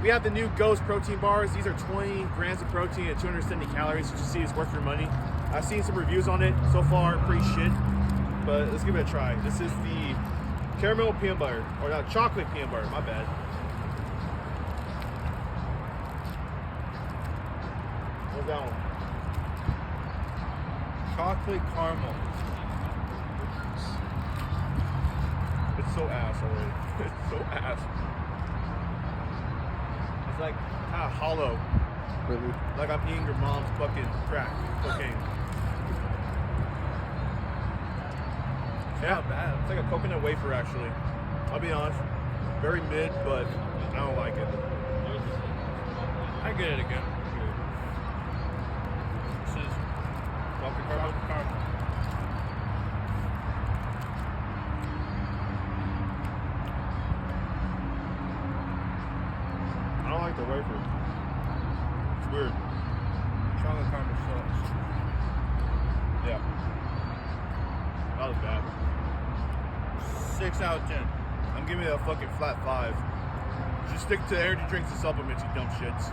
We have the new Ghost protein bars. These are 20 grams of protein and 270 calories. You should see it's worth your money. I've seen some reviews on it. So far, pretty shit. But let's give it a try. This is the caramel peanut butter. Or not, chocolate peanut butter. My bad. What's that one? Chocolate caramel. It's so ass already. It's so ass. It's like kind of hollow. Really? Like I'm eating your mom's fucking crack cocaine. Yeah, Not bad. it's like a coconut wafer actually. I'll be honest. Very mid, but I don't like it. I get it again. This is Chocolate caramel. caramel. I don't like the wafer. It's weird. Chocolate caramel sauce. Yeah. That was bad. 6 out of 10. I'm giving it a fucking flat 5. Just stick to energy drinks and supplements, you dumb shits.